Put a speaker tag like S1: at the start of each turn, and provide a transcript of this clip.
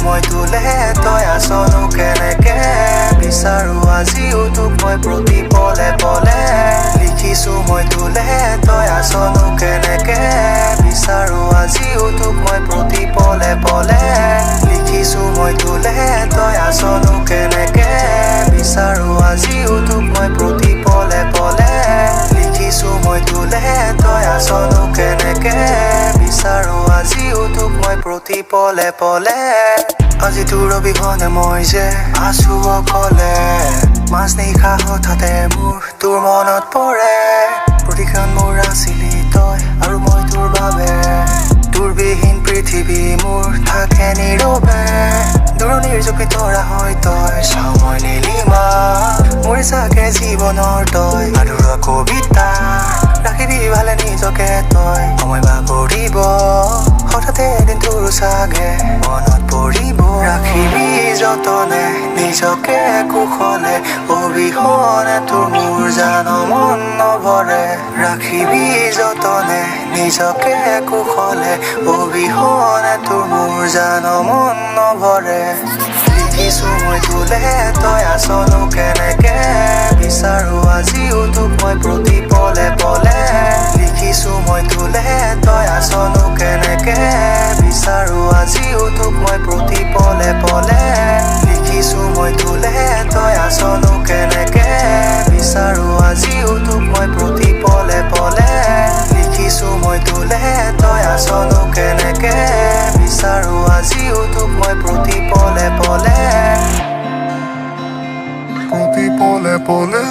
S1: মই তুলে তই আছনো কেনেকে বিচাৰো আজিও তোক মই প্ৰতি পলে পলে লিখিছো মই তুলে তই আছনো কেনেকে বিচাৰো আজিও তোক মই প্ৰতি পলে পলে লিখিছো মই তুলে তই আছনো কেনেকে বিচাৰো আজিও তোক মই প্ৰতি পলে পলে লিখিছো মই তুলে তই আছনো কেনেকে বিচাৰো আজিও তোক মই প্ৰতি পলে পলে আজি তোৰ অবিহনে মই যে আছো অকলে মাছ নিশা হঠাতে মোৰ তোৰ মনত পৰে প্ৰতিক্ষণ মোৰ আছিলি তই আৰু মই তোৰ বাবে তোৰ বিহীন পৃথিৱী মোৰ থাকে নীৰৱে দূৰণিৰ জপি তৰা হয় তই চাওঁ মই নীলিমা মোৰ চাগে জীৱনৰ তই আধৰুৱা কবিতা ৰাখিবি ভালে নিজকে তই সময় বাগৰিব হঠাতে এদিন তোৰ চাগে মনত পৰিব ৰাখিবি যতনে নিজকে কুশলে অবিহনে তোৰ মোৰ জানো মন নভৰে ৰাখিবি যতনে নিজকে কুশলে অবিহনে তোৰ মোৰ জানো মন নভৰে লিখিছো মই তুলে তই আছনো কেনেকে বিচাৰো আজিও তোক মই প্ৰতি পলে পলে লিখিছো মই তুলে তই আছনো কেনেকে বিচাৰো আজিও তোক মই প্ৰতি পলে পলে লিখিছো মই তুলে তই আছনো কেনেকে বিচাৰো আজিও তোক মই প্ৰতি পলে পলে লিখিছো মই তুলে তই আছনো কেনেকে বিচাৰো আজিও তোক মই প্ৰতি পলে পলে
S2: প্ৰতি পলে পলে